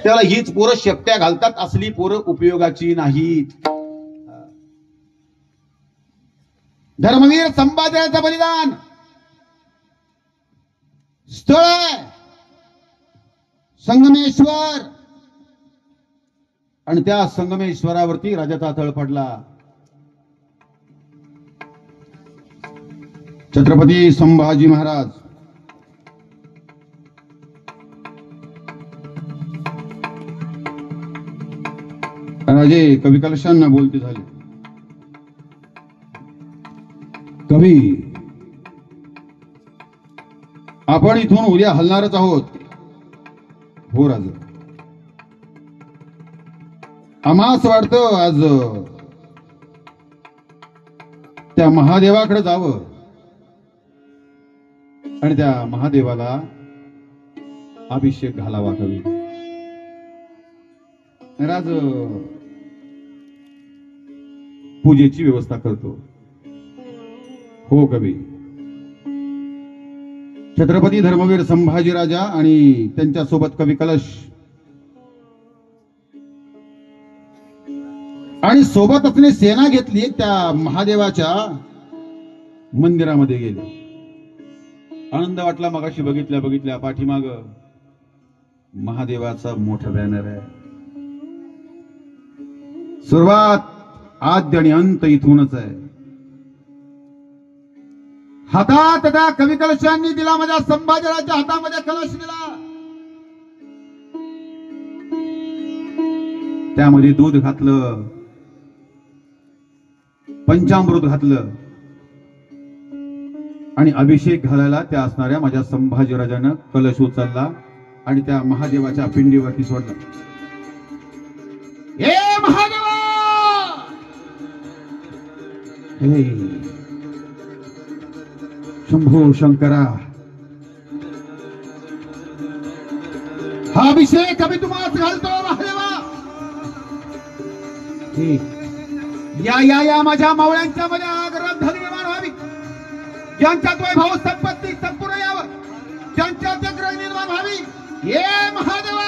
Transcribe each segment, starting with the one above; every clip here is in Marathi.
त्याला हीच पोरं शेपट्या घालतात, असली पोरं उपयोगाची नाहीत. धर्मवीर संभाजीराजाचं बलिदान स्थळ आहे संगमेश्वर, आणि त्या संगमेश्वरावरती राजाचा तळ पडला. छत्रपती संभाजी महाराज राजे कवी कलशांना बोलते झाले. कवी, आपण इथून उद्या हलणारच आहोत. हो राज, आम्हास वाटतं आज त्या महादेवाकडे जावं आणि त्या महादेवाला अभिषेक घालावा. कवी राज पूजेची व्यवस्था करतो. हो कवी. छत्रपती धर्मवीर संभाजीराजा आणि त्यांच्या सोबत कवी कलश आणि सोबतच सेना घेतली, त्या महादेवाच्या मंदिरामध्ये गेले. आनंद वाटला. मगाशी बघितल्या पाठीमाग महादेवाचा मोठा बॅनर आहे. सुरुवात आद्य आणि अंत इथूनच आहे. हातात त्या कवी कलशांनी दिला, माझ्या संभाजीराजाच्या हातामध्ये कलश दिला. त्यामध्ये दूध घातलं, पंचामृत घातलं आणि अभिषेक घालायला त्या असणाऱ्या माझ्या संभाजीराजानं कलश उचलला आणि त्या महादेवाच्या पिंडीवरती सोडला. हे महादेवा, हे शंभो शंकरा, हा अभिषेक अभि तुम्हाला घालतो महादेवा. या या या माझ्या मावळ्यांच्या मध्ये आग्रह निर्माण व्हावी, ज्यांच्यात वैभव संपत्ती संपूर्ण यावं, ज्यांच्यात आग्रह निर्माण व्हावी. हे महादेवा,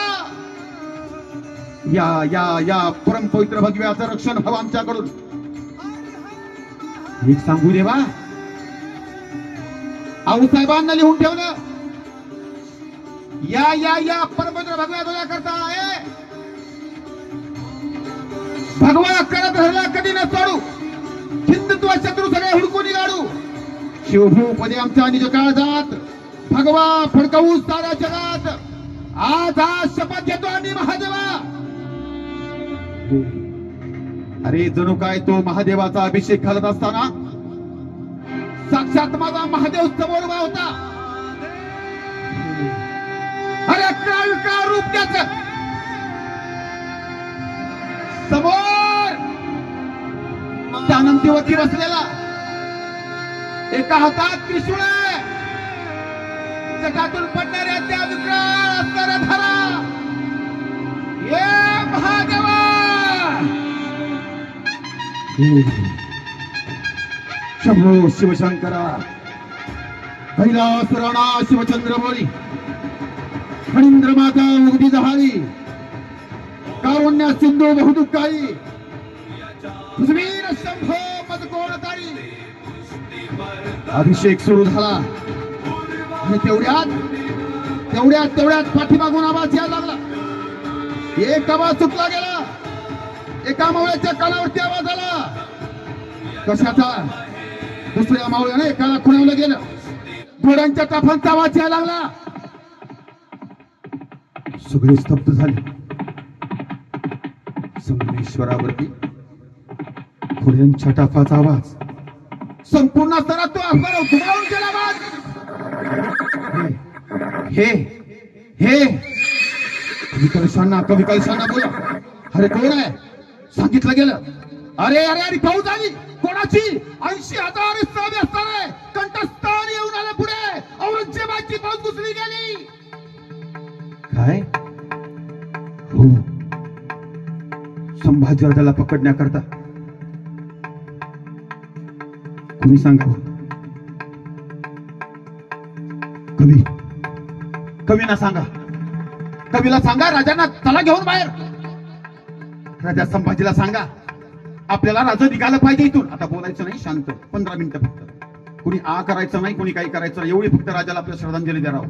या या या परम पवित्र भगव्याचं रक्षण हवं आमच्याकडून. एक सांगू देवा, आऊसाहेबांना लिहून ठेवलं, या या या परमपवित्र भगव्या करता आहे. भगवा करत राहिला कधी न सोडू, हिंदुत्व शत्रू सगळे हुडकून गाडू. शिवभूपदे आमच्या निज काळजात, भगवा फडकवू साऱ्या जगात. आज हा शपथ घेतो आम्ही महादेवा. अरे जणू काय तो महादेवाचा अभिषेक घालत असताना साक्षात माझा महादेव समोर उभा होता. अरे काय रूप त्याचं समोर त्या अनंतीवरती बसलेला, एका हातात त्रिशूळ आहे, जगातून पडणाऱ्या त्या विकराळ असणाऱ्या धारा. हे महादेवा, शंभो शिवशंकरा, कैलास राणा शिवचंद्र बोळी, फणींद्र माता मुगदी जहाळी, कारुण्य सिंधू बहुदुःखाई, शंभो मदकोणताई. अभिषेक सुरू झाला आणि तेवढ्यात पाठीमागून आवाज यायला लागला. एक आवाज चुकला गेला, एका मावळ्याच्या कानावरती आवाज आला. कशाचा? दुसऱ्या मावळ्याने एकाला खुणवलं गेलं. घोड्यांच्या टाफांचा आवाज यायला लागला. सगळे स्तब्ध झाले. संगमेश्वरावरती घोड्यांच्या टाफाचा आवाज संपूर्ण स्तरात तो घुमावून गेला. आवाज हे हे कवी कलशांना बोला. अरे कोण आहे? सांगितलं गेलं. अरे अरे अरे फौज आली. कोणाची? 80,000 सैन्य असणारे कंठस्थान येऊन आले. पुढे औरंगजेबाची फौज घुसली गेली. काय? हो, संभाजीराजाला पकडण्याकरता. तुम्ही सांगा. कवी, कवींना सांगा. कवीला सांगा राजांना चला घेऊन बाहेर. राजा संभाजीला सांगा आपल्याला राजा निघालं पाहिजे इथून. आता बोलायचं नाही, शांत 15 मिनिटं फक्त. कुणी आ करायचं नाही, कुणी काही करायचं नाही. एवढी फक्त राजाला आपल्या श्रद्धांजली द्या.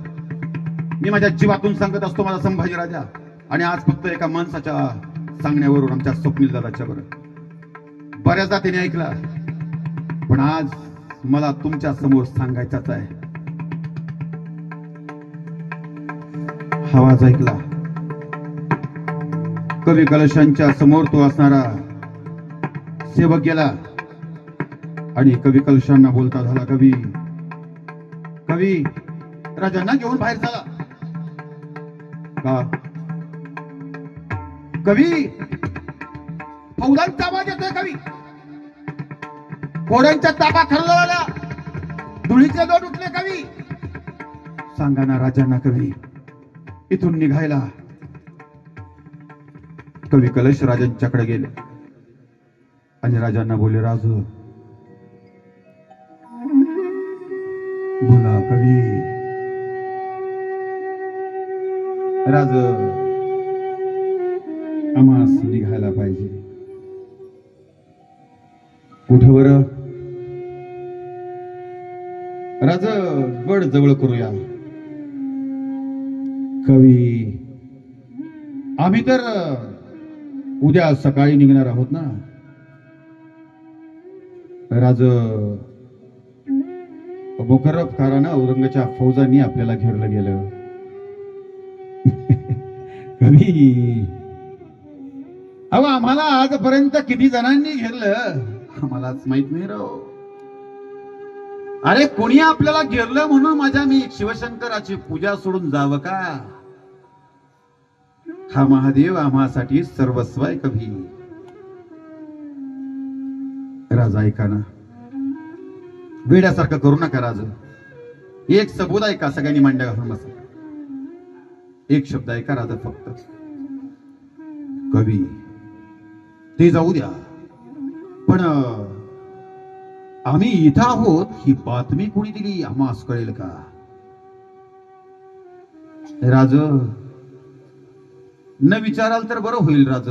मी माझ्या जीवातून सांगत असतो माझा संभाजी राजा. आणि आज फक्त एका माणसाच्या सांगण्यावरून आमच्या स्वप्नील दादाच्या बरोबर बऱ्याचदा त्याने ऐकला, पण आज मला तुमच्या समोर सांगायचाच आहे. आवाज ऐकला, कवी कलशांच्या समोर तो असणारा सेवक गेला आणि कवी कलशांना बोलता झाला, कवी कवी राजांना घेऊन बाहेर चला. का कवी? फौजांचा आवाज येतोय कवी. घोड्यांच्या ताबा खरवला, धुळीचे दोन उठले कवी. सांगा ना राजांना कवी इथून निघायला. कवी कलश राजांच्याकडे गेले आणि राजांना बोले, राजू बोला कवी. राज आम्हास निघायला पाहिजे. कुठं बरं? राज गड जवळ करूया. कवी आम्ही तर उद्या सकाळी निघणार आहोत ना. राज मुकर्रब खारानं औरंगाच्या फौजांनी आपल्याला घेरलं गेलं. कवी अहो आम्हाला आजपर्यंत किती जणांनी घेरलं आम्हालाच माहित नाही राव. अरे कोणी आपल्याला घेरलं म्हणून माझ्या मी शिवशंकराची पूजा सोडून जावं का? हा महादेव आम्हासाठी सर्वस्व आहे कवी. राजा ऐका ना, वेड्यासारखं करू नका राज. एक सबूत ऐका, सगळ्यांनी मांड्या घालून बसा. एक शब्द ऐका राजा फक्त. कवी ते जाऊ द्या, पण आम्ही इथं आहोत ही बातमी कोणी दिली आम्हास कळेल का? राज न विचाराल तर बरं होईल राज.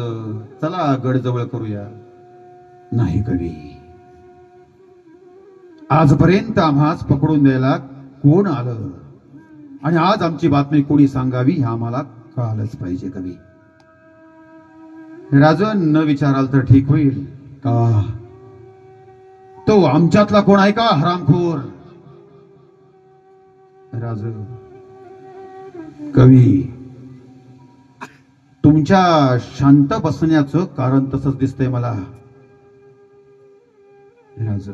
चला गड जवळ करूया. नाही कवी, आजपर्यंत आम्हास पकडून द्यायला कोण आलं आणि आज आमची बातमी कोणी सांगावी हे आम्हाला कळालंच पाहिजे कवी. राज न विचाराल तर ठीक होईल का? तो आमच्यातला कोण आहे का हरामखोर? राज कवी तुमच्या शांत बसण्याचं कारण तसंच दिसतंय मला. राज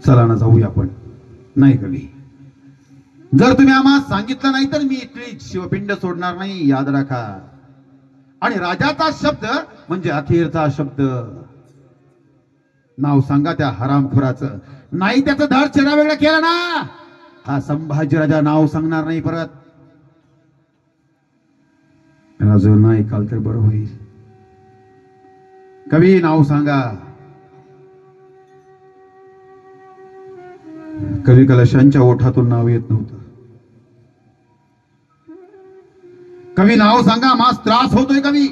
चला ना जाऊया आपण. नाही कवी, जर तुम्ही आम्हाला सांगितलं नाही तर मी इथली शिवपिंड सोडणार नाही, याद राखा. आणि राजाचा शब्द म्हणजे अखेरचा शब्द. नाव सांगा त्या हरामखोराचं. नाही त्याचं धड चेहरा वेगळा केला ना, हा संभाजी राजा नाव सांगणार नाही परत. राजू नाही काल तर बरं होईल. कवी नाव सांगा. कवी कलशांच्या ओठातून नाव येत नव्हतं. कवी नाव सांगा, मास त्रास होतोय कवी.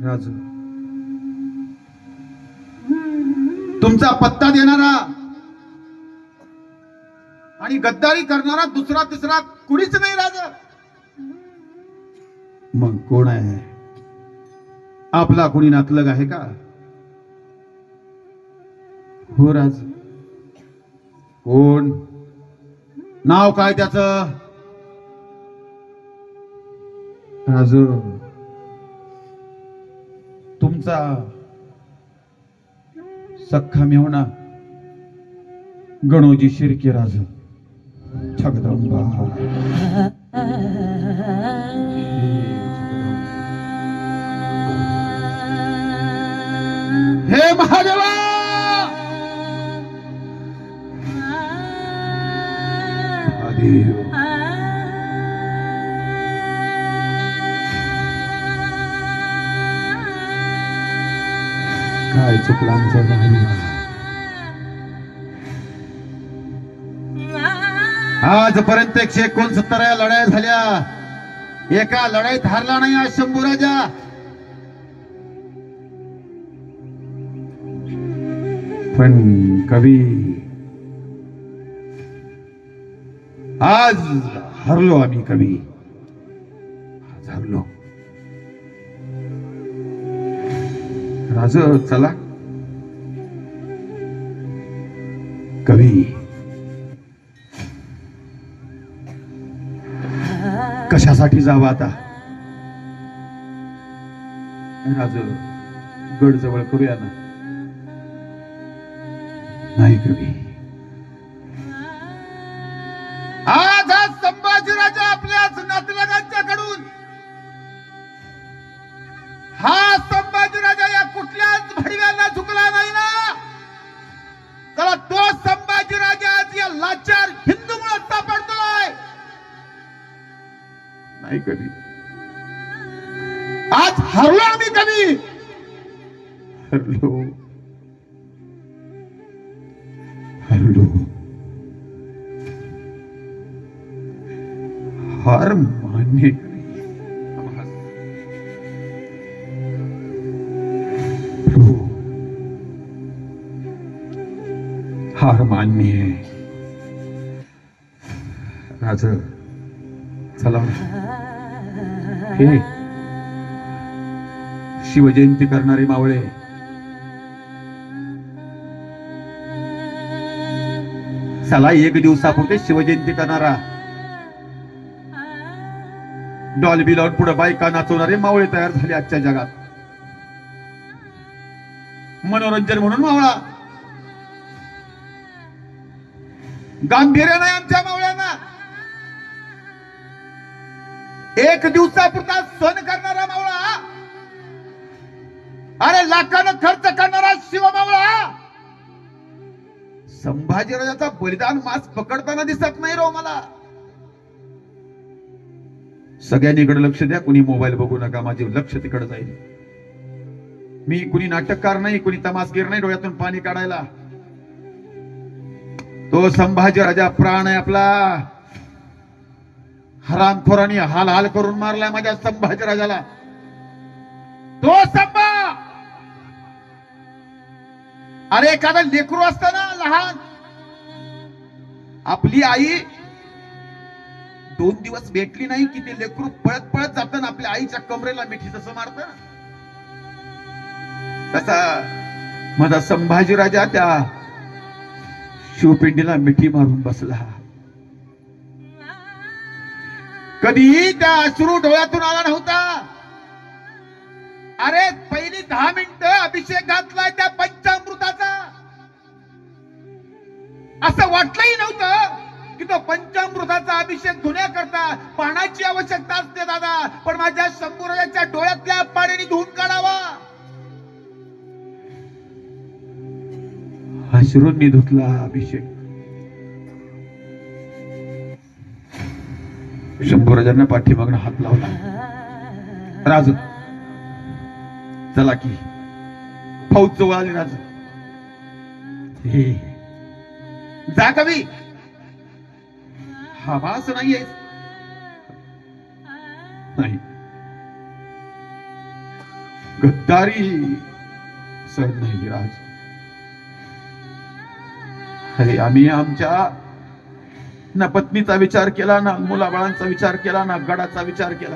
राजू तुमचा पत्ता देणारा आणि गद्दारी करणारा दुसरा तिसरा कुणीच नाही राजा. मग कोण आहे? आपला कोणी नातलग आहे का? हो राज. कोण? नाव काय त्याचं? राजू तुमचा सख्खा मेवणा गणोजी शिर्के. राजू जगदंबा. हे महादेवा, महादेव काय चुकलं आमचं महादेवा. आजपर्यंत 169 लढाया झाल्या, एका लढाईत हारला नाही हा शंभूराजा. पण कवी आज हरलो आम्ही. कवी आज हरलो. राज चला. कवी कशासाठी जावं आता? राज गड जवळ करूया ना. नाही कवी, आज हा संभाजीराजा आपल्याच नातलगांच्याकडून, हा संभाजीराजा या कुठल्याच भडव्यांना झुकला नाही ना. त्याला तो संभाजीराजा आज या लाचार हिंदूमुळे सापडतोय. नाही कवी, आज हरलो आम्ही. कवी हरलो, हरलो. हार मान्य प्रभू, हार मान्य आहे. राज चला. हे शिवजयंती करणारे मावळे, चला. एक दिवसापुरते शिवजयंती करणारा, डॉल्बी लावून पुढे बायका नाचवणारे मावळे तयार झाले आजच्या जगात. मनोरंजन म्हणून मावळा. गांभीर्य नाही आमच्या मावळ्यांना. एक दिवसापुरता सण करणारा मावळा, अरे लाखानं खर्च करणारा शिवमावळा. संभाजीराजाचा बलिदान मास पकडताना दिसत नाही रो मला. सगळ्यांनी इकडे लक्ष द्या. कुणी मोबाईल बघू नका. माझे लक्ष तिकडे जाईल. मी कुणी नाटककार नाही, कुणी तमासगीर नाही डोळ्यातून पाणी काढायला. तो संभाजीराजा प्राण आहे आपला. हरामखोरांनी हाल हाल करून मारलाय माझ्या संभाजीराजाला. तो संभा, अरे एखादा लेकरू असताना लहान, आपली आई 2 दिवस भेटली नाही की ते लेकरू पळत पळत जातं ना आपल्या आईच्या कमरेला मिठी जसं मारत, तसा माझा संभाजीराजा त्या शिवपिंडीला मिठी मारून बसला. कधीही त्या अश्रू डोळ्यातून आला नव्हता. अरे पहिली 10 मिनिटं अभिषेक घातलाय त्या पंचामृताचा. असं वाटलंही नव्हतं की तो पंचामृताचा अभिषेक धुण्याकरता पाण्याची आवश्यकता असते दादा, पण माझ्या शंभूराजाच्या डोळ्यातल्या पाण्याने धुवून काढावा. अश्रूंनी धुतला अभिषेक. शंभूराजांना पाठीमागनं हात लावला. राज चला की, फौज जवळ आली. राज हे जा. कवी हा मास नाहीये. नाही, गद्दारी सहन नाही राज. अरे आम्ही आमच्या ना पत्नीचा विचार केला, ना मुलाबाळांचा विचार केला, ना गडाचा विचार केला.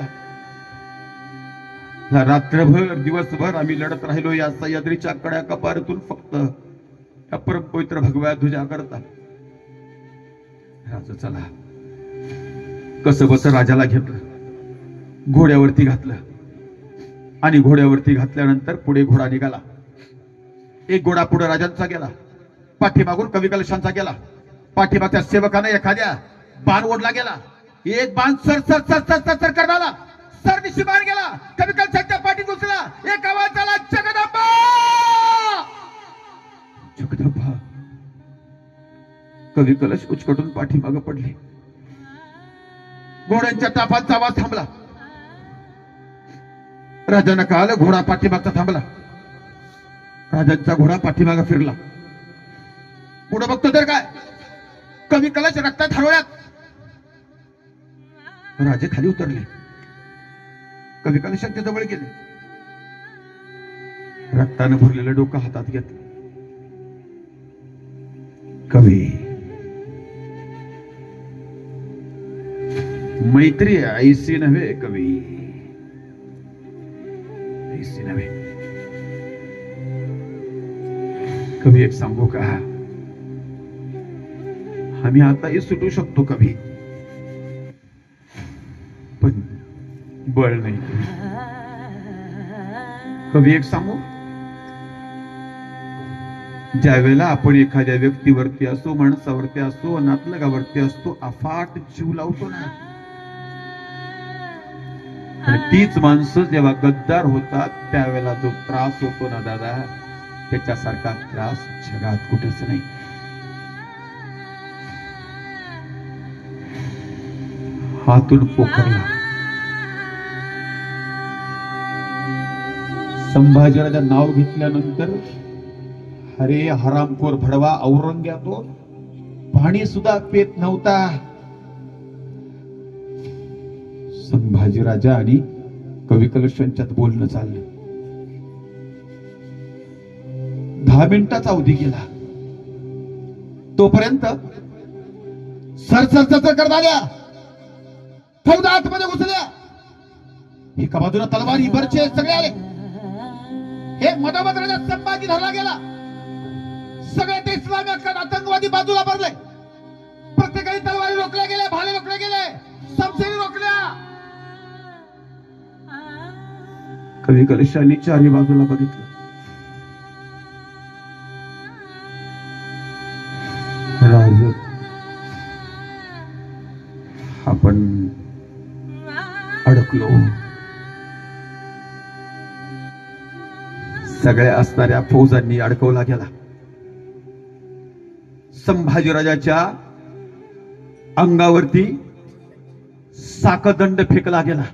रात्रभर दिवसभर आम्ही लढत राहिलो या सह्याद्रीच्या कड्या कपारीतून फक्त या परमपवित्र भगव्या ध्वजा करता. राजा चला. कसं बस राजाला घेतलं, घोड्यावरती घातलं आणि घोड्यावरती घातल्यानंतर पुढे घोडा निघाला. एक घोडा पुढे राजांचा गेला, पाठीमागून कवी कलशांचा गेला. पाठीमागच्या सेवकाने एखाद्या बाण ओढला गेला. एक बाण sir sir sir sir sir sir करणारा सरदिशी बाण गेला. कवी कलशांच्या पाठी घुसला. एक आवाज आला, जगदंबा जगदंबा. कवी कलश उचकटून पाठीमाग पडले. घोड्यांच्या टापांचा आवाज थांबला. राजांना कळालं घोडा पाठीमागचा थांबला. राजांचा घोडा पाठीमाग फिरला. पुढे बघतो तर काय, कवी कलश रक्तात हरवल्यात. राजे खाली उतरले, कवी कलशाच्या जवळ गेले, रक्तानं भरलेलं डोकं हातात घेतलं. कवी, मैत्री ऐसी नव्हे कवी, ऐसी नव्हे. कवी एक सांगू का, आम्ही आताही सुटू शकतो कवी, पण बळ नाही. कवी एक सांगू, ज्या वेळेला आपण एखाद्या व्यक्तीवरती असो, माणसावरती असो, नातलगावरती असतो, अफाट जीव लावतो ना, आणि तीच माणसं जेव्हा गद्दार होतात त्यावेळेला जो त्रास होतो ना दादा, त्याच्यासारखा त्रास जगात कुठेच नाही. हातून पोखरला संभाजीराजा नाव घेतल्यानंतर अरे हरामखोर भडवा औरंग्या तो पाणी सुद्धा पेत नव्हता. संभाजीराजा आणि कवी कलशांच्यात बोलणं चाललं. 10 मिनिटाचा अवधी गेला. तोपर्यंत सरसर करत आल्या, फौजा आतमध्ये घुसल्या. एका बाजूला तलवारी बरचे सगळे आले. हे मधोमध राजा संभाजी धरला गेला. सगळे ते इस्लामी आतंकवादी बाजूला पडले. प्रत्येकाने तलवारी रोखल्या गेल्या, भाले रोखले गेले, समसेरी रोखल्या. कवी कलशांनी चारही बाजूला बघितलं. राज, आपण अडकलो. सगळ्या असणाऱ्या फौजांनी अडकवला गेला. संभाजीराजाच्या अंगावरती साकदंड फेकला गेला.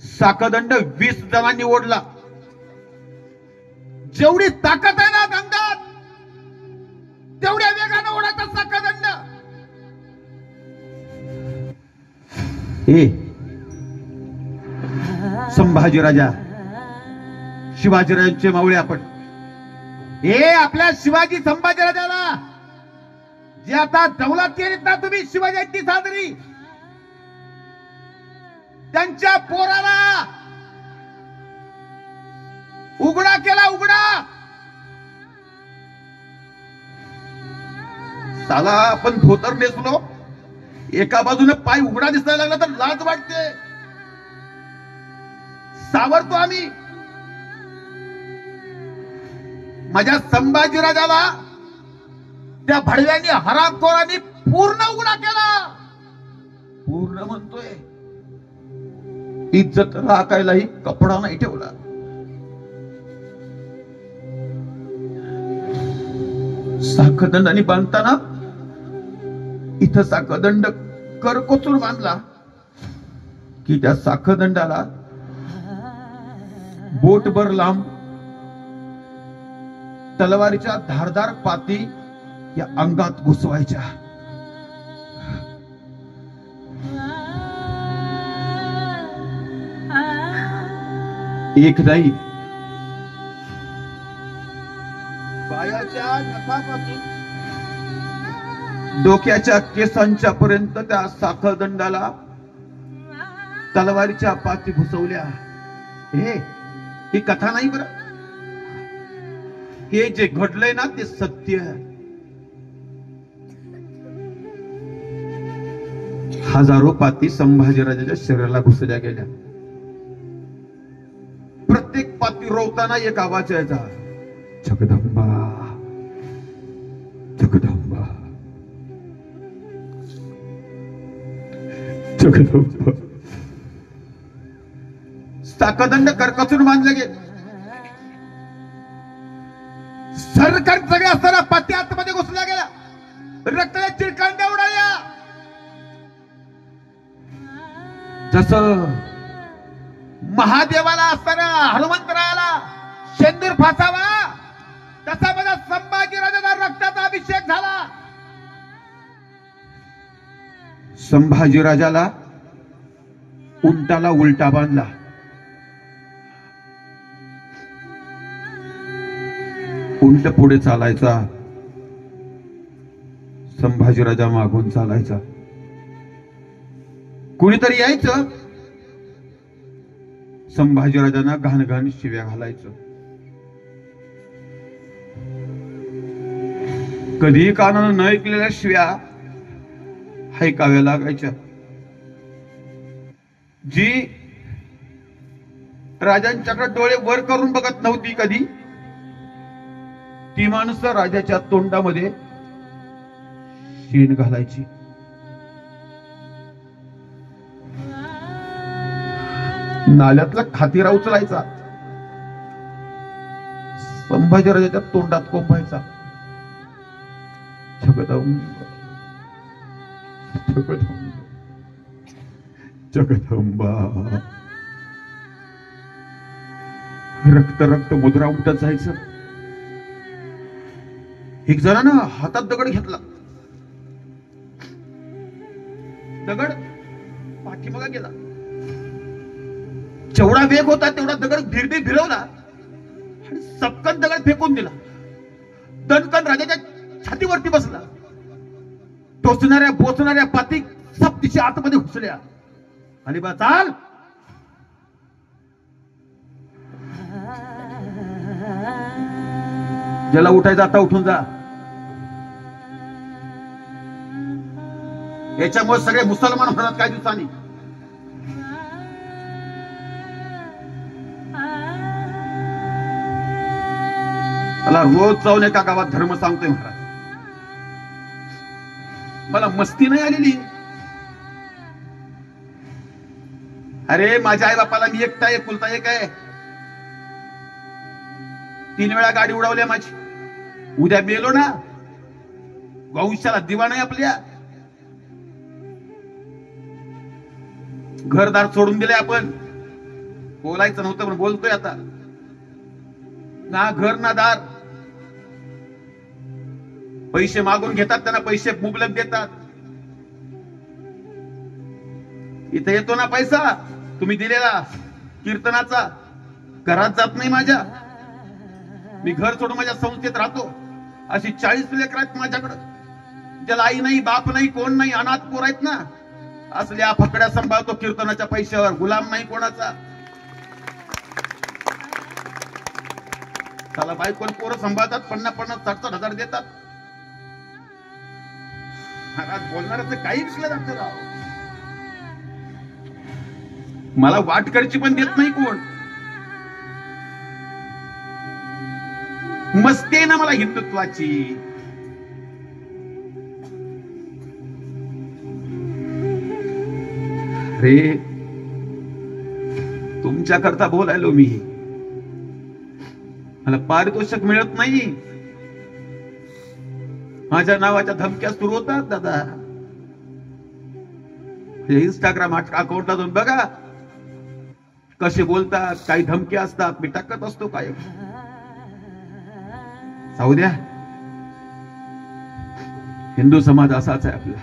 साकदंड 20 जणांनी ओढला. जेवढी ताकद आहे ना अंगात, तेवढ्या वेगाने ओढायचा साकदंड. संभाजीराजा, शिवाजीराजांचे मावळे आपण. आपल्या शिवाजी संभाजीराजाला जे आता दौलत केलीत ना तुम्ही, शिवाजी सादरी, त्यांच्या पोराला उघडा केला. उघडा साला आपण धोतर नेसलो, एका बाजूने पाय उघडा दिसायला लागला तर लाज वाटते. सावरतो आम्ही. माझ्या संभाजीराजाला त्या भडव्यांनी, हरामखोरांनी पूर्ण उघडा केला. पूर्ण म्हणतोय, इज्जत राखायलाही कपडा नाही ठेवला. साखदंडाने बांधताना इथं साखदंड करकोचून बांधला की त्या साखदंडाला बोटभर लांब तलवारीच्या धारदार पाती या अंगात घुसवायच्या. एक नाही, पायाच्या नखापासून डोक्याच्या केसांच्या पर्यंत त्या साखळदंडाला तलवारीच्या पाती घुसवल्या. ही कथा नाही बरं, हे जे घडलंय ना ते सत्य. हजारो पाती संभाजीराजाच्या शरीराला घुसल्या गेल्या. प्रत्येक पाती रोवताना एक आवाज यायचा, जगदंबा जगदंबा जगदंबा. साखदंड करकसून बांधले गेले. सरकार सगळ्या असताना पाती आतमध्ये घुसल्या गेल्या. रक्ताच्या चिरकांड्या उडाल्या. जसं महादेवाला असताना हनुमंतरायाला शेंदूर फासावा, तसा माझा संभाजीराजाचा रक्ताचा अभिषेक झाला. संभाजीराजाला उंटाला उलटा बांधला. उंट पुढे चालायचा, संभाजीराजा मागून चालायचा. कुणीतरी यायचं, संभाजीराजांना घाण घाण शिव्या घालायचं. कधीही कानानं न ऐकलेल्या शिव्या ऐकाव्या लागायच्या. जी राजांच्याकडे डोळे वर करून बघत नव्हती कधी, ती माणसं राजाच्या तोंडामध्ये शेण घालायची. नाल्यातला खातीरा उचलायचा, संभाजीराजाच्या तोंडात कोंबायचा. जगदंब जगदंब जगदंबा. रक्त रक्त मुद्रा उमटत जायचं. एक जणानं हातात दगड घेतला, दगड पाठीमागा गेला. जेवढा वेग होता तेवढा दगड भिरभी फिरवला आणि सपकन दगड फेकून दिला. दणकन राजाच्या छातीवरती बसला. टोचणाऱ्या बोचणाऱ्या पाती सब तिच्या आतमध्ये घुसल्या. आणि बा चाल, ज्याला उठायचं आता उठून जा. याच्यामुळे सगळे मुसलमान होणार काही दिवसांनी. मला रोज जाऊन एका गावात धर्म सांगतोय महाराज. मला मस्ती नाही आलेली. अरे माझ्या आई बापाला मी एकटा एकुलता एक आहे. 3 वेळा गाडी उडवल्या माझी. उद्या मेलो ना, वंशाला दिवा नाही आपल्या. घरदार सोडून दिले आपण. बोलायचं नव्हतं पण बोलतोय आता. ना घर ना दार. पैसे मागून घेतात, त्यांना पैसे मुबलक देतात. इथे येतो ना पैसा तुम्ही दिलेला कीर्तनाचा, घरात जात नाही माझ्या. मी घर सोडून माझ्या संस्थेत राहतो. अशी 40 लेकरं आहेत माझ्याकडं, ज्याला आई नाही बाप नाही कोण नाही, अनाथ पोर आहेत ना. असल्या फकड्या सांभाळतो कीर्तनाच्या पैशावर. गुलाम नाही कोणाचा. त्याला बायकोन पोरं सांभाळतात, 50-50, 60-60 हजार देतात. महाराज बोलणाऱ्याचं काही विकलं जातं राव. मला वाटकडची पण देत नाही कोण. मस्ती आहे ना मला हिंदुत्वाची. अरे तुमच्या करता बोलायलो मी. मला पारितोषिक मिळत नाही. माझ्या नावाच्या धमक्या सुरू होतात दादा. इंस्टाग्राम अकाउंटला जाऊन बघा कसे बोलतात, काही धमक्या असतात. मी टाकत असतो काय. जाऊ द्या, हिंदू समाज असाच आहे आपला.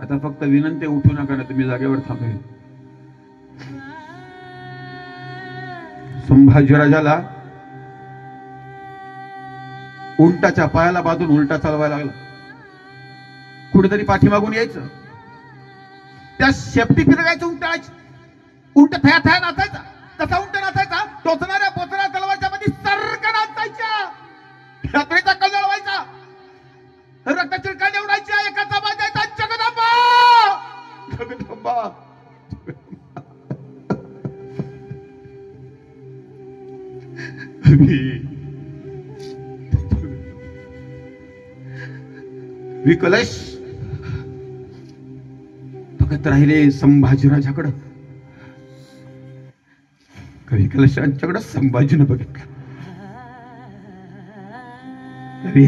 आता फक्त विनंती, उठू नका ना तुम्ही जागेवर थांबेल. संभाजीराजाला उंटाच्या पायाला बांधून उलटा चालवायला लागला. कुठेतरी पाठीमागून यायचं, त्या शेपटी फिरवायचं उंटाची. उंट थया थया नाचायचा, तसा उंट नाचायचा. टोचणाऱ्या पोचणाऱ्या तलवारच्या मध्ये सर्क नाचायच्या. रात्रीचा कल जळवायचा, रक्त चिरकांड्या उडायच्या. एकाचा वाजायचा जगदंबा जगदंबा. विकलश बघत राहिले संभाजीराजाकडं. विकलशांच्याकडं संभाजीनं बघितलं. अरे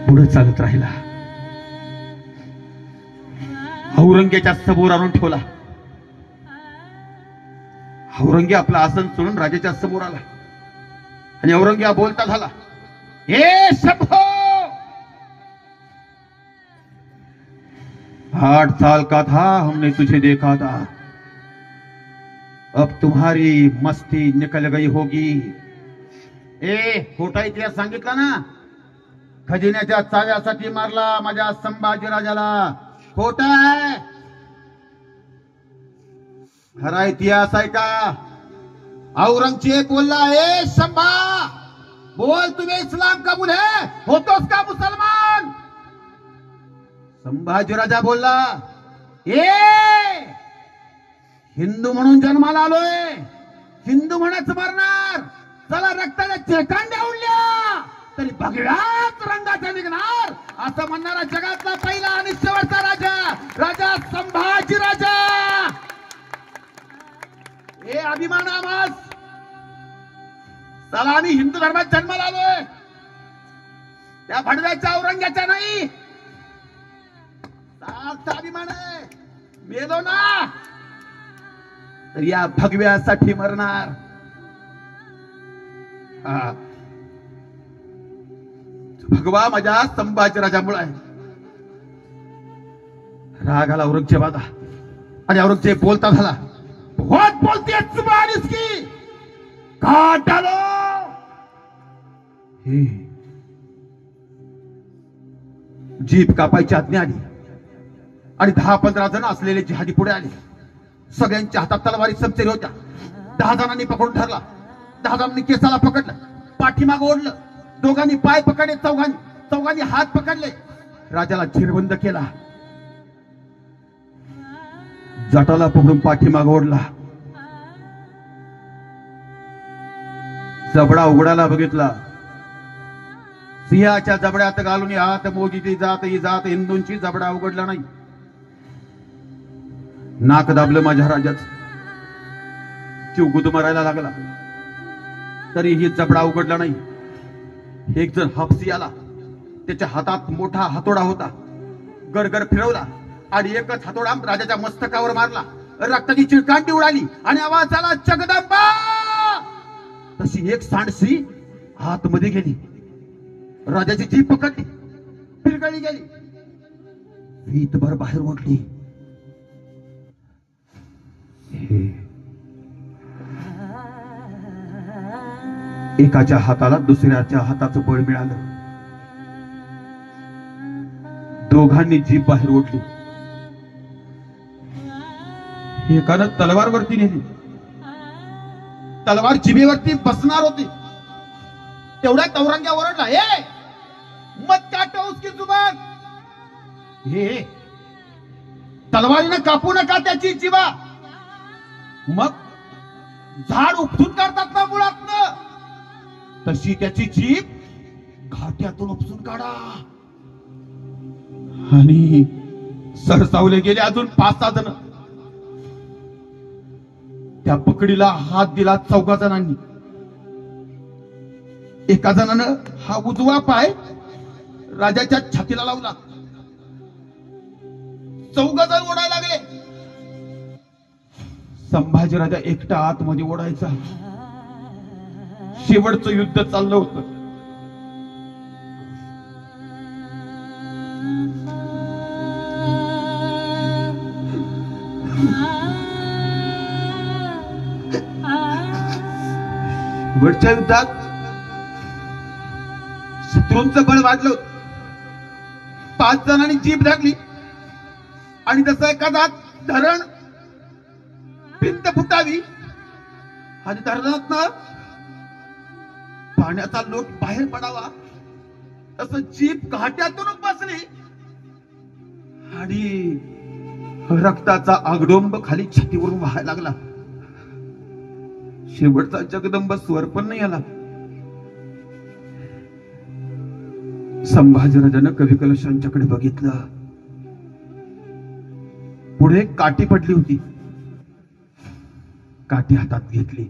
पुढे चालत राहिला. औरंग्याच्या समोर आणून ठेवला. औरंगी आपला आसन सोडून राजाच्या समोर आला आणि औरंग्या बोलता झाला. हे शंभो 8 साल का था हमने तुझे देखा था, अब तुम्हारी मस्ती निकल गई होगी. खोटा इतिहास सांगितला ना, खजिन्याच्या चाव्यासाठी मारला माझ्या संभाजीराजाला. खोटा आहे, खरा इतिहास आहे का? औरंगजेब बोलला, ए शंभा बोल, तुम्हें इस्लाम कबूल है, होतोस का मुसलमान? संभाजीराजा बोलला, हिंदू म्हणून जन्माला आलोय, हिंदू म्हणूनच मरणार. चला रक्ताच्या चेकांड्या उडल्या तरी भगव्याच रंगाचा निघणार, असं म्हणणारा जगातला पहिला आणि शेवटचा राजा, राजा संभाजी राजा. हे अभिमान आम्हास. चला आम्ही हिंदू धर्मात जन्माला आलोय, त्या भडव्याच्या औरंग्याच्या नाही. अभिमान आहे, मेलो ना तर या भगव्यासाठी मरणार. भगवा माझ्या संभाजी राजामुळे आहे. राग आला औरंगजेबाला आणि औरंगजेब बोलता झाला, बहुत बोलते जुबान इसकी, काट डालो. जीभ कापायची आज्ञा आली आणि 10-15 जण असलेले जिहादी पुढे आले. सगळ्यांच्या हातात तलवारी समचेरी होत्या. 10 जणांनी पकडून धरला, 10 जणांनी केसाला पकडलं, पाठीमाग ओढलं, दोघांनी पाय पकडले, चौघांनी हात पकडले, राजाला झिरबंद केला, जटाला पकडून पाठीमाग ओढला. जबडा उघडायला बघितला. सिंहाच्या जबड्यात घालून हात मोजीची जात ही जात हिंदूंची जबडा उघडला नाही. नाक दाबलं माझ्या राजाच, जीव गुदमरायला लागला, तरीही जबडा उघडला नाही. एक जण हापसी आला, त्याच्या हातात मोठा हातोडा होता, गरगर फिरवला आणि एकच हातोडा राजाच्या मस्तकावर मारला. रक्ताची चिळकांडी उडाली आणि आवाज आला, जगदंबा. तशी एक सांडसी आतमध्ये गेली, राजाची जीभ पकडली, फिरगळी गेली, वीतभर बाहेर ओढली. एकाच्या हाताला दुसऱ्याच्या हाताचं बळ मिळालं. दोघांनी जीभ बाहेर ओढली. एकानं तलवारवरती नेली, तलवार जिभेवरती बसणार होती, तेवढ्यात औरंग्या ओरडला, मत काटो उसकी जुबान. तलवारीनं कापू नका त्याची जिभा. मग झाड उपसून काढतात ना मुळातनं, तशी त्याची जीभ घाट्यातून उपसून काढा. आणि सरसावले गेले अजून 5-6 जण. त्या पकडीला हात दिला 4 जणांनी. एका जणानं हा उजवा पाय राजाच्या छातीला लावला. 4 जण ओढायला लागले. संभाजी राजा एकटा आतमध्ये ओढायचा. शेवटचं युद्ध चाललं होतं. शेवटच्या युद्धात शत्रूंचं बळ वाढलं होतं. 5 जणांनी जीभ धरली आणि जसं एखादा धरण भिंत फुटावी आणि धरणातनं पाण्याचा लोट बाहेर पडावा, तसं जीभ घाट्यातून बसली आणि रक्ताचा आगडोंब खाली छातीवरून वाहायला लागला. शेवटचा जगदंब स्वर पण नाही आला. संभाजीराजानं कवी कलशांच्याकडे बघितलं. पुढे काठी पडली होती. काठी हातात घेतली.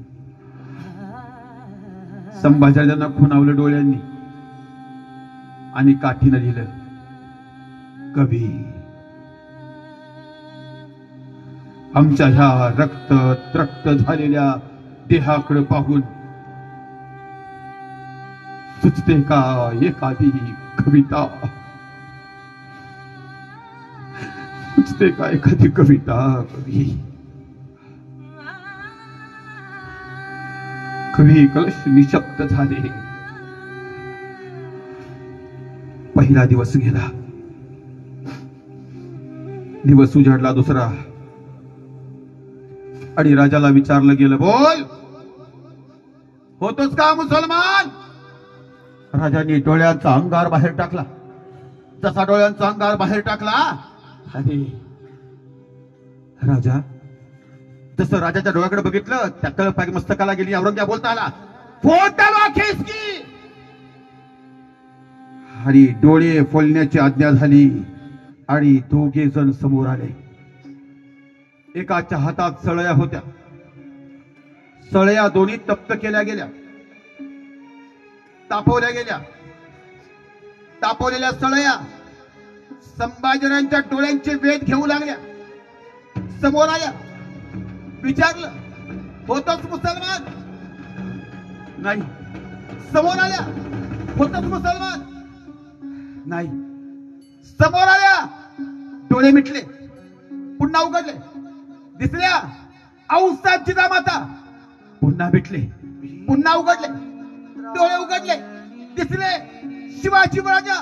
संभाजीराजांना खुणावलं डोळ्यांनी आणि काठीनं लिहिलं, कवी, आमच्या ह्या रक्त त्रक्त झालेल्या देहाकडे पाहून सुचते का एखादी कविता. सुचते का एखादी कविता कवी कवी कलश निशब्द झाले. पहिला दिवस गेला. दिवस उजाडला दुसरा. आणि राजाला विचारलं गेलं, बोल होतोच का मुसलमान? राजाने डोळ्यांचा अंगार बाहेर टाकला. जसा डोळ्यांचा अंगार बाहेर टाकला, अरे राजा, जसं राजाच्या डोळ्याकडे बघितलं त्या तळपाय मस्तकाला गेली. औरंगजेब बोलता आला, फोटाला खेचकी. आणि डोळे फोलण्याची आज्ञा झाली. आणि दोघे जण समोर आले. एकाच्या हातात सळया होत्या. सळया दोन्ही तप्त केल्या गेल्या, तापवल्या गेल्या. तापवलेल्या सळया संभाजीराजांच्या डोळ्यांचे वेध घेऊ लागल्या. समोर आल्या. विचारलं, होतच मुसलमान? नाही. समोर आल्या, होतच मुसलमान? नाही. समोर आल्या, डोळे मिटले, पुन्हा उघडले. दिसल्या, औसाद जिजामाता. पुन्हा मिटले, पुन्हा उघडले. डोळे उघडले, दिसले शिवाजी महाराजा.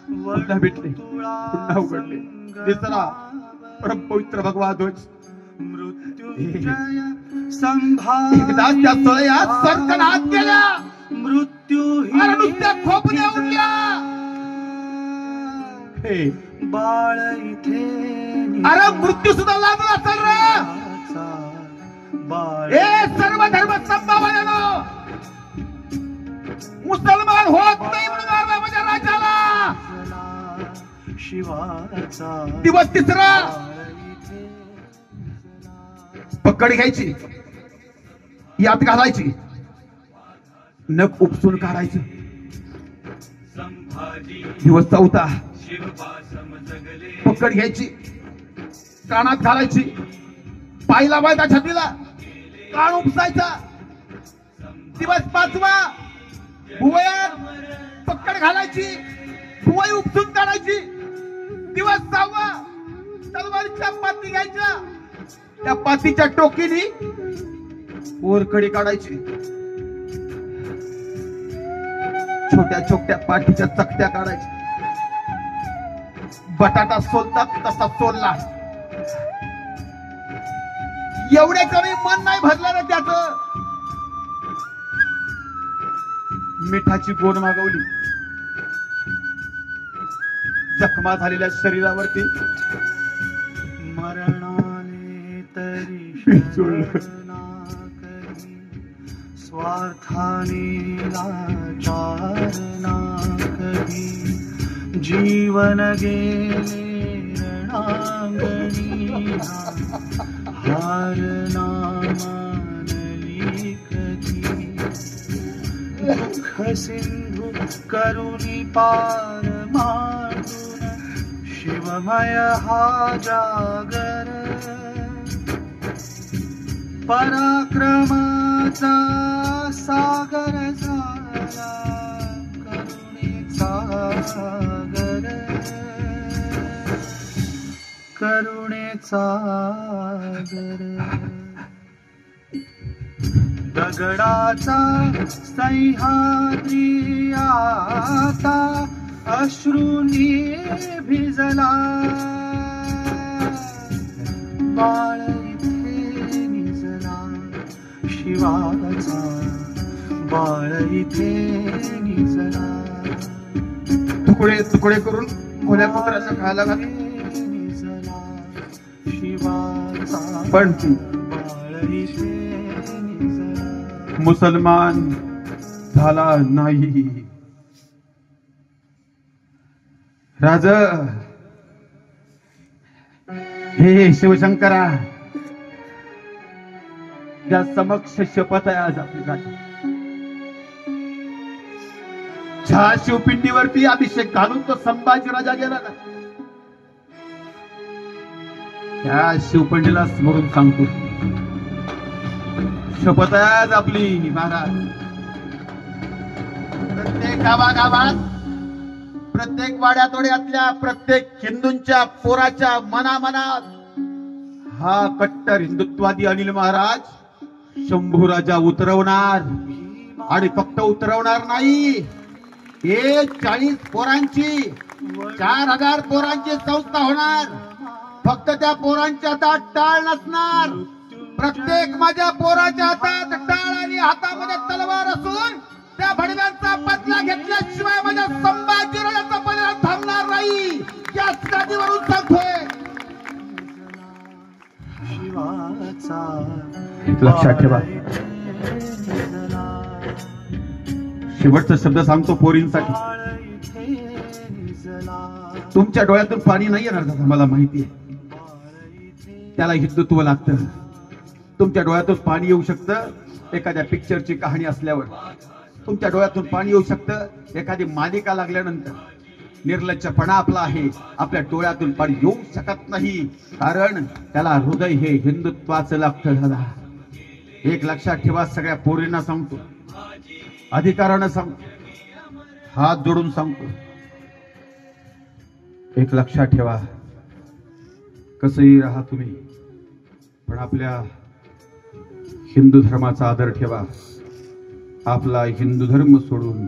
पुन्हा मिटले, पुन्हा उघडले. दिसला परमपवित्र भगवा ध्वज. एकदा त्या सळया सरकनात गेल्या. मृत्यू नुसत्या खोपल्या उडल्या. बाळ इथे, अरे मृत्यू सुद्धा लागला असेल रे. हे सर्व धर्म संभावल्यानं मुसलमान होत नाही म्हणून मारला माझ्या राजाला. शिवाचा दिवस तिसरा. पकड घ्यायची, यात घालायची, नख उपसून काढायचं. दिवस चौथा. पकड घ्यायची, कानात घालायची, पाय लावायचा छातीला, कान उपसायचा. दिवस पाचवा. भुवयात पकड घालायची, भुवई उपसून काढायची. दिवस सहावा. तलवारीच्या पाती घ्यायच्या, त्या पातीच्या टोकीने ओरखडी काढायची. छोट्या छोट्या पाठीच्या चकत्या काढायच्या. बटाटा सोलतात तसा सोलला. एवढे कमी मन नाही भरलं ना त्याचं. मिठाची गोड मागवली. जखमा झालेल्या शरीरावरती मरणाने तरी स्वार्थाने लाचार ना कधी. जीवन गेले रणांगणी, हार ना मानली कधी. दुःख सिंधू करुणी पार मारून, शिवमय हा जागर. पराक्रमाचा सागर झाला, करुणेचा सागर, करुणेचा सागर. दगडाचा सह्याद्री आता अश्रूंनी भिजला. बाळ इथे निजला शिवाचा, बाळ इथे निजला. तुकडे तुकडे करून कोण्या पुत्राच्या खायला घातले. निजला शिवाचा, पण बाळ इथे मुसलमान झाला नाही. राज, हे शिवशंकरा, त्या समक्ष शपथ आहे आज आपली राजा. ज्या शिवपिंडीवरती अभिषेक घालून तो संभाजी राजा गेला ना, त्या शिवपिंडीला स्मरून सांगतो, शपथ आहे आज आपली महाराज. प्रत्येक गावागावात प्रत्येक वाड्यातोड्यातल्या प्रत्येक हिंदूंच्या पोराच्या मनामनात हा कट्टर हिंदुत्वादी अनिल महाराज शंभू राजा उतरवणार. आणि फक्त उतरवणार नाही, हे 40 पोरांची 4000 पोरांची संस्था होणार. फक्त त्या पोरांच्या हातात टाळ नसणार. प्रत्येक माझ्या पोराच्या हातात टाळ आणि हातामध्ये तलवार असून त्या भडव्यांचा बदला घेतल्याशिवाय माझ्या संभाजीराजाचा परिणाम थांबणार नाही. या गादीवरून सांगतोय. लक्षात ठेवा, शेवटचा शब्द सांगतो पोरींसाठी. तुमच्या डोळ्यातून पाणी नाही येणार दादा, मला माहिती आहे. त्याला हिंदुत्व लागतं. तुमच्या डोळ्यातून पाणी येऊ शकतं एखाद्या पिक्चरची कहाणी असल्यावर. तुमच्या डोळ्यातून पाणी येऊ शकतं एखादी मालिका लागल्यानंतर. निर्लज्जपणा आपला आहे. आपल्या डोळ्यातून पाणी येऊ शकत नाही, कारण त्याला हृदय हे हिंदुत्वाचं लागतं दादा. एक लक्षात ठेवा, सगळ्या पोरींना सांगतो, अधिकारानं सांगतो, हात जोडून सांगतो. एक लक्षात ठेवा, कसंही राहा तुम्ही, पण आपल्या हिंदू धर्माचा आदर ठेवा. आपला हिंदू धर्म सोडून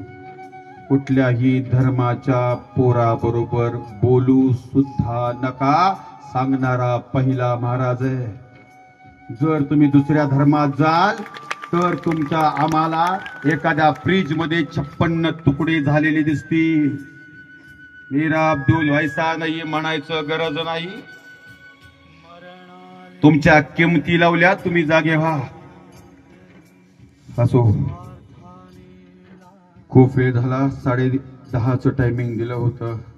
कुठल्याही धर्माच्या पोराबरोबर बोलू सुद्धा नका, सांगणारा पहिला महाराज आहे. जर तुम्ही दुसऱ्या धर्मात जाल तर तुमच्या आम्हाला एखाद्या फ्रीज मध्ये 56 तुकडे झालेले दिसतील. मेरा अब्दुल व्हायचा नाही म्हणायचं गरज नाही. तुमच्या किमती लावल्या, तुम्ही जागे व्हा. असो, खूप वेळ झाला, 10:30चं टायमिंग दिलं होतं.